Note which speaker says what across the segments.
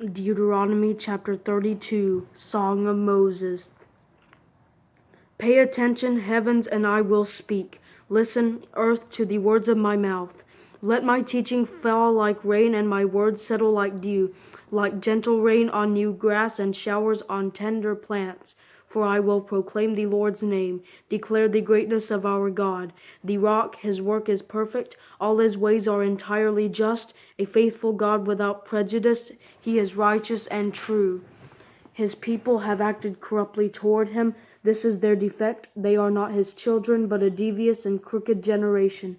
Speaker 1: Deuteronomy Chapter 32, Song of Moses. Pay attention, heavens, and I will speak. Listen, earth, to the words of my mouth. Let my teaching fall like rain and my words settle like dew, like gentle rain on new grass and showers on tender plants. For I will proclaim the Lord's name, declare the greatness of our God. The rock, his work is perfect, all his ways are entirely just, a faithful God without prejudice, he is righteous and true. His people have acted corruptly toward him. This is their defect. They are not his children, but a devious and crooked generation.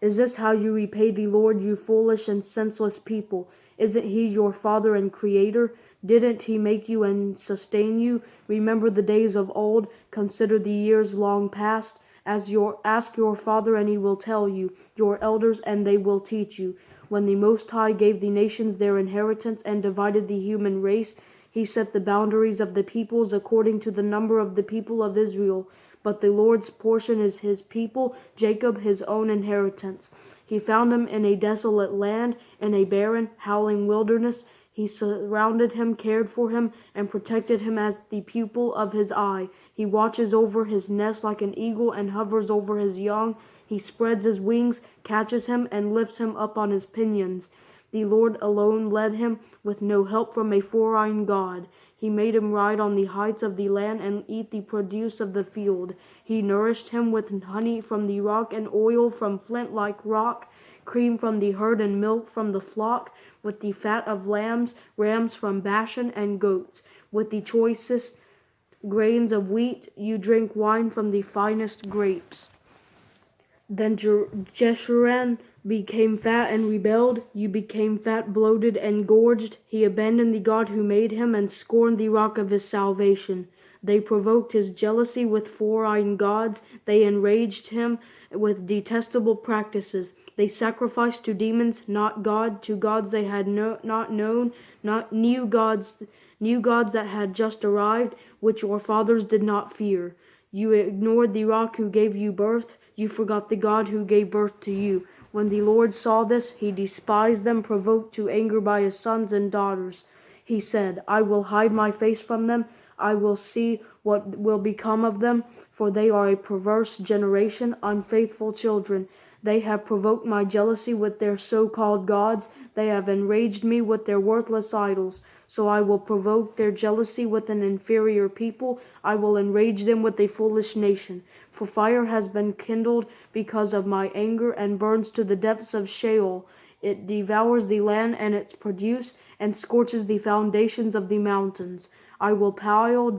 Speaker 1: Is this how you repay the Lord, you foolish and senseless people? Isn't he your Father and Creator? Didn't he make you and sustain you? Remember the days of old. Consider the years long past. Ask your father, and he will tell you, your elders, and they will teach you. When the Most High gave the nations their inheritance and divided the human race, he set the boundaries of the peoples according to the number of the people of Israel. But the Lord's portion is his people, Jacob his own inheritance. He found him in a desolate land, in a barren, howling wilderness. He surrounded him, cared for him, and protected him as the pupil of his eye. He watches over his nest like an eagle and hovers over his young. He spreads his wings, catches him, and lifts him up on his pinions. The Lord alone led him, with no help from a foreign God. He made him ride on the heights of the land and eat the produce of the field. He nourished him with honey from the rock and oil from flint-like rock, cream from the herd and milk from the flock, with the fat of lambs, rams from Bashan, and goats. With the choicest grains of wheat you drink wine from the finest grapes. Then Jeshurun became fat and rebelled. You became fat, bloated, and gorged. He abandoned the God who made him and scorned the rock of his salvation. They provoked his jealousy with foreign gods. They enraged him with detestable practices. They sacrificed to demons, not God, to gods they had not known, not new gods that had just arrived, which your fathers did not fear. You ignored the rock who gave you birth. You forgot the God who gave birth to you. When the Lord saw this, he despised them, provoked to anger by his sons and daughters. He said, I will hide my face from them. I will see what will become of them, for they are a perverse generation, unfaithful children. They have provoked my jealousy with their so-called gods. They have enraged me with their worthless idols. So I will provoke their jealousy with an inferior people. I will enrage them with a foolish nation. For fire has been kindled because of my anger and burns to the depths of Sheol. It devours the land and its produce and scorches the foundations of the mountains. I will pile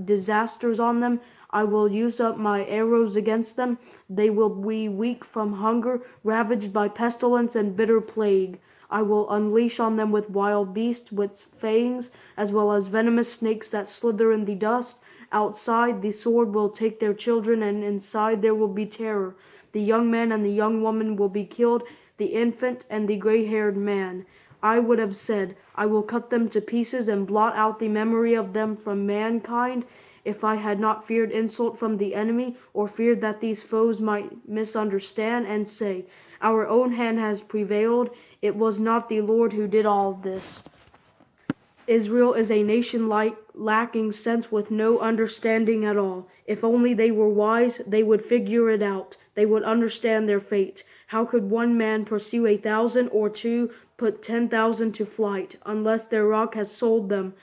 Speaker 1: disasters on them. I will use up my arrows against them. They will be weak from hunger, ravaged by pestilence and bitter plague. I will unleash on them with wild beasts with fangs, as well as venomous snakes that slither in the dust. Outside, the sword will take their children, and inside there will be terror. The young man and the young woman will be killed, the infant and the gray-haired man. I would have said, I will cut them to pieces and blot out the memory of them from mankind, if I had not feared insult from the enemy, or feared that these foes might misunderstand and say, our own hand has prevailed. It was not the Lord who did all this. Israel is a nation lacking sense, with no understanding at all. If only they were wise, they would figure it out. They would understand their fate. How could one man pursue 1,000, or two put 10,000 to flight, unless their rock has sold them,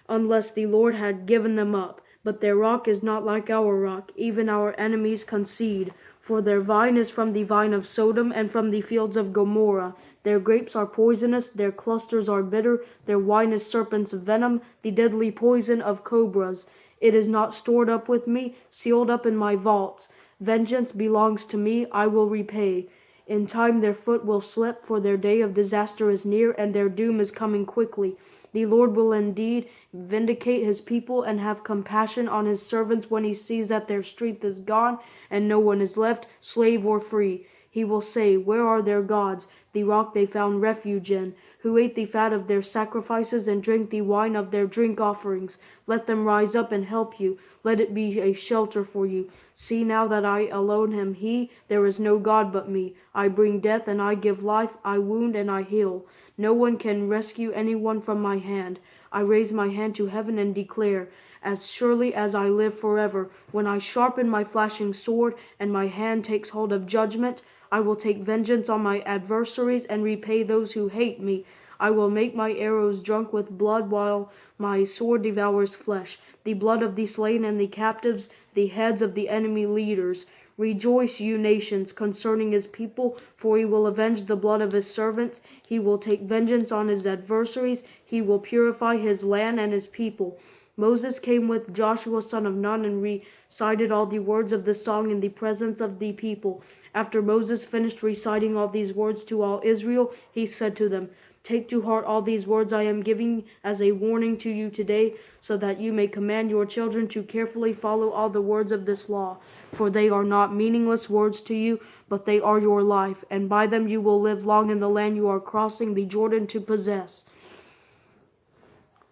Speaker 1: unless the Lord had given them up? But their rock is not like our rock, even our enemies concede. For their vine is from the vine of Sodom and from the fields of Gomorrah. Their grapes are poisonous, their clusters are bitter, their wine is serpent's venom, the deadly poison of cobras. It is not stored up with me, sealed up in my vaults. Vengeance belongs to me, I will repay. In time their foot will slip, for their day of disaster is near, and their doom is coming quickly. The Lord will indeed vindicate his people and have compassion on his servants when he sees that their strength is gone and no one is left, slave or free. He will say, where are their gods, the rock they found refuge in, who ate the fat of their sacrifices and drank the wine of their drink offerings? Let them rise up and help you. Let it be a shelter for you. See now that I alone am he. There is no God but me. I bring death and I give life. I wound and I heal. No one can rescue anyone from my hand. I raise my hand to heaven and declare, as surely as I live forever, when I sharpen my flashing sword and my hand takes hold of judgment, I will take vengeance on my adversaries and repay those who hate me. I will make my arrows drunk with blood while my sword devours flesh, the blood of the slain and the captives, the heads of the enemy leaders. Rejoice, you nations, concerning his people, for he will avenge the blood of his servants. He will take vengeance on his adversaries. He will purify his land and his people. Moses came with Joshua son of Nun and recited all the words of the song in the presence of the people. After Moses finished reciting all these words to all Israel, he said to them, Take to heart all these words I am giving as a warning to you today, so that you may command your children to carefully follow all the words of this law. For they are not meaningless words to you, but they are your life, and by them you will live long in the land you are crossing the Jordan to possess.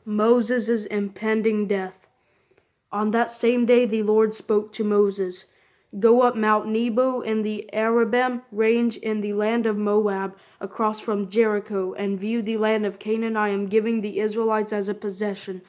Speaker 1: Moses' impending death. On that same day the Lord spoke to Moses. Go up Mount Nebo in the Arabim range in the land of Moab, across from Jericho, and view the land of Canaan I am giving the Israelites as a possession.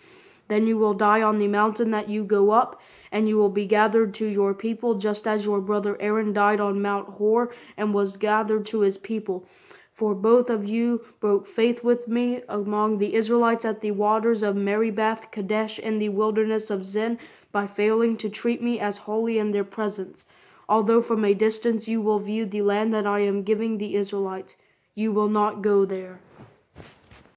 Speaker 1: Then you will die on the mountain that you go up, and you will be gathered to your people, just as your brother Aaron died on Mount Hor and was gathered to his people. For both of you broke faith with me among the Israelites at the waters of Meribah Kadesh in the wilderness of Zin, by failing to treat me as holy in their presence. Although from a distance you will view the land that I am giving the Israelites, you will not go there.